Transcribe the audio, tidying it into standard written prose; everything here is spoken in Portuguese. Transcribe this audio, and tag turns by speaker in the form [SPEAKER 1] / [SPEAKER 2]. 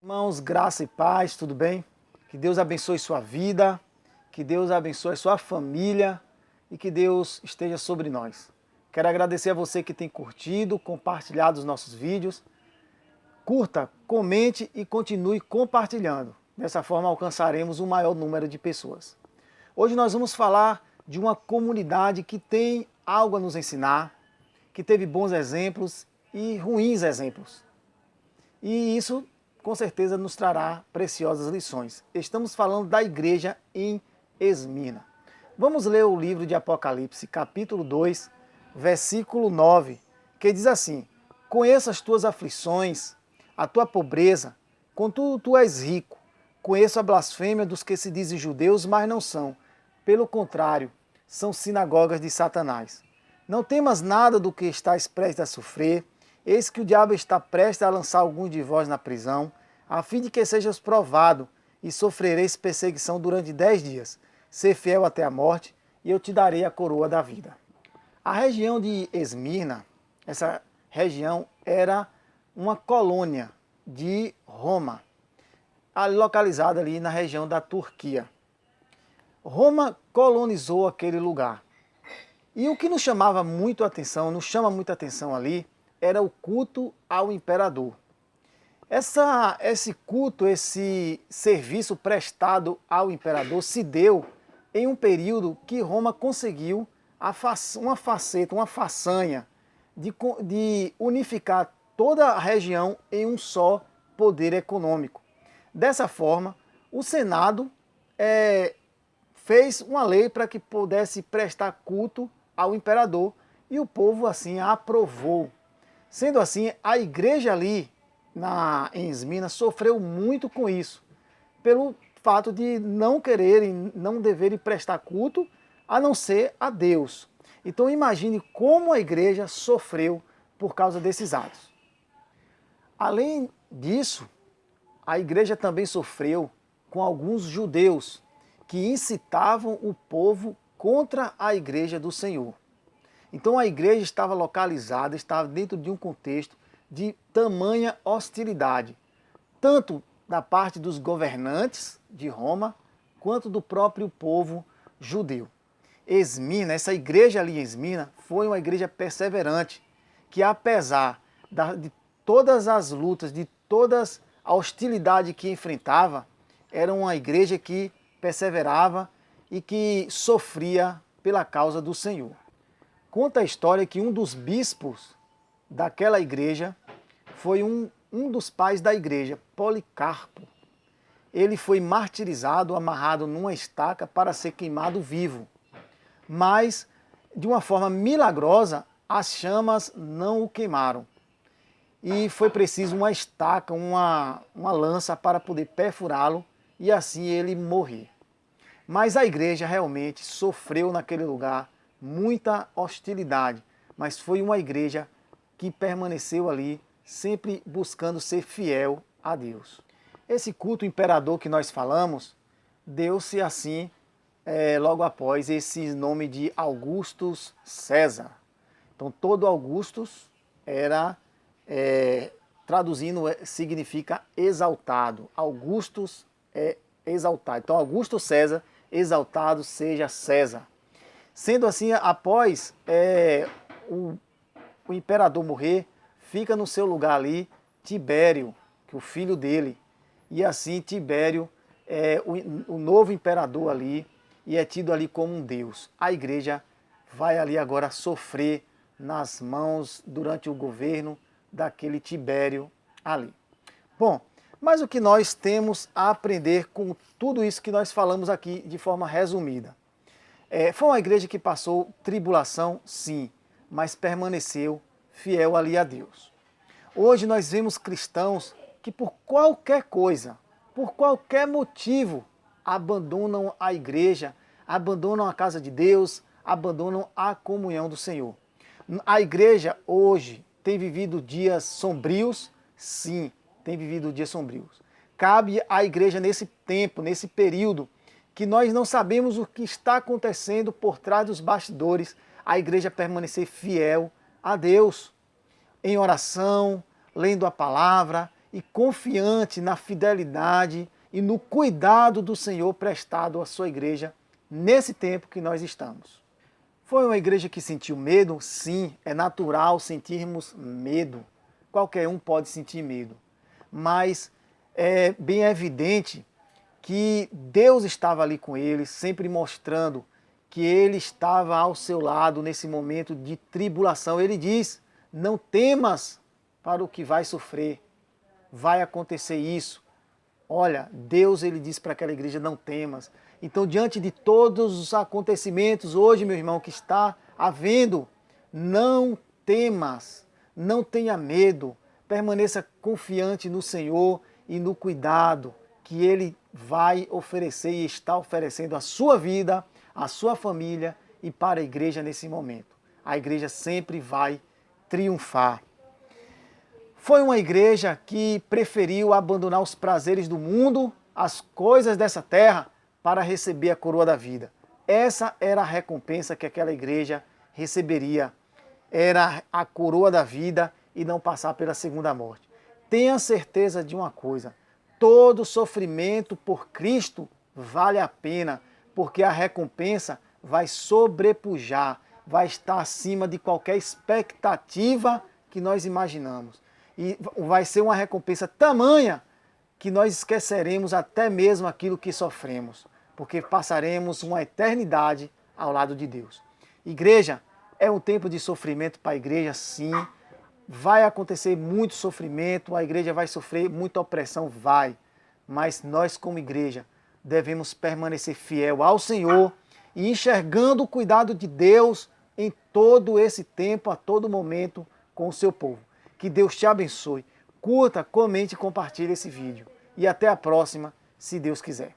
[SPEAKER 1] Irmãos, graça e paz, tudo bem? Que Deus abençoe sua vida, que Deus abençoe sua família e que Deus esteja sobre nós. Quero agradecer a você que tem curtido, compartilhado os nossos vídeos. Curta, comente e continue compartilhando. Dessa forma alcançaremos um maior número de pessoas. Hoje nós vamos falar de uma comunidade que tem algo a nos ensinar, que teve bons exemplos e ruins exemplos. E isso com certeza nos trará preciosas lições. Estamos falando da igreja em Esmirna. Vamos ler o livro de Apocalipse, capítulo 2, versículo 9, que diz assim: Conheço as tuas aflições, a tua pobreza, contudo tu és rico. Conheço a blasfêmia dos que se dizem judeus, mas não são. Pelo contrário, são sinagogas de Satanás. Não temas nada do que estás prestes a sofrer. Eis que o diabo está prestes a lançar alguns de vós na prisão, a fim de que sejas provado e sofrereis perseguição durante 10 dias. Ser fiel até a morte, e eu te darei a coroa da vida. A região de Esmirna, essa região era uma colônia de Roma, localizada ali na região da Turquia. Roma colonizou aquele lugar. E o que nos chamava muito a atenção, nos chama muita atenção ali, era o culto ao imperador. Esse culto, esse serviço prestado ao imperador se deu em um período que Roma conseguiu uma façanha de unificar toda a região em um só poder econômico. Dessa forma, o Senado fez uma lei para que pudesse prestar culto ao imperador e o povo assim a aprovou. Sendo assim, a igreja ali em Esmirna sofreu muito com isso, pelo fato de não quererem, não deverem prestar culto a não ser a Deus. Então imagine como a igreja sofreu por causa desses atos. Além disso, a igreja também sofreu com alguns judeus que incitavam o povo contra a igreja do Senhor. Então a igreja estava localizada, estava dentro de um contexto de tamanha hostilidade, tanto da parte dos governantes de Roma, quanto do próprio povo judeu. Esmirna, essa igreja ali em Esmirna, foi uma igreja perseverante, que apesar de todas as lutas, de toda a hostilidade que enfrentava, era uma igreja que perseverava e que sofria pela causa do Senhor. Conta a história que um dos bispos daquela igreja foi um dos pais da igreja, Policarpo. Ele foi martirizado, amarrado numa estaca para ser queimado vivo. Mas, de uma forma milagrosa, as chamas não o queimaram. E foi preciso uma estaca, uma lança para poder perfurá-lo e assim ele morrer. Mas a igreja realmente sofreu naquele lugar muita hostilidade, mas foi uma igreja que permaneceu ali, sempre buscando ser fiel a Deus. Esse culto imperador que nós falamos, deu-se assim, logo após esse nome de Augustus César. Então todo Augustus era, traduzindo, significa exaltado. Augustus é exaltado. Então Augusto César, exaltado seja César. Sendo assim, após o imperador morrer, fica no seu lugar ali Tibério, que é o filho dele. E assim Tibério é o novo imperador ali e é tido ali como um deus. A igreja vai ali agora sofrer nas mãos durante o governo daquele Tibério ali. Bom, mas o que nós temos a aprender com tudo isso que nós falamos aqui de forma resumida? Foi uma igreja que passou tribulação, sim, mas permaneceu fiel ali a Deus. Hoje nós vemos cristãos que por qualquer coisa, por qualquer motivo, abandonam a igreja, abandonam a casa de Deus, abandonam a comunhão do Senhor. A igreja hoje tem vivido dias sombrios? Sim, tem vivido dias sombrios. Cabe à igreja nesse tempo, nesse período, que nós não sabemos o que está acontecendo por trás dos bastidores, a igreja permanecer fiel a Deus, em oração, lendo a palavra e confiante na fidelidade e no cuidado do Senhor prestado à sua igreja nesse tempo que nós estamos. Foi uma igreja que sentiu medo? Sim, é natural sentirmos medo. Qualquer um pode sentir medo. Mas é bem evidente que Deus estava ali com eles, sempre mostrando que Ele estava ao seu lado nesse momento de tribulação. Ele diz, não temas para o que vai sofrer, vai acontecer isso. Olha, Deus, Ele diz para aquela igreja, não temas. Então, diante de todos os acontecimentos hoje, meu irmão, que está havendo, não temas, não tenha medo, permaneça confiante no Senhor e no cuidado que Ele vai oferecer e está oferecendo à sua vida, à sua família e para a igreja nesse momento. A igreja sempre vai triunfar. Foi uma igreja que preferiu abandonar os prazeres do mundo, as coisas dessa terra, para receber a coroa da vida. Essa era a recompensa que aquela igreja receberia. Era a coroa da vida e não passar pela segunda morte. Tenha certeza de uma coisa, todo sofrimento por Cristo vale a pena, porque a recompensa vai sobrepujar, vai estar acima de qualquer expectativa que nós imaginamos. E vai ser uma recompensa tamanha que nós esqueceremos até mesmo aquilo que sofremos, porque passaremos uma eternidade ao lado de Deus. Igreja, é um tempo de sofrimento para a igreja, sim. Vai acontecer muito sofrimento, a igreja vai sofrer muita opressão, vai. Mas nós, como igreja, devemos permanecer fiel ao Senhor e enxergando o cuidado de Deus em todo esse tempo, a todo momento, com o seu povo. Que Deus te abençoe. Curta, comente e compartilhe esse vídeo. E até a próxima, se Deus quiser.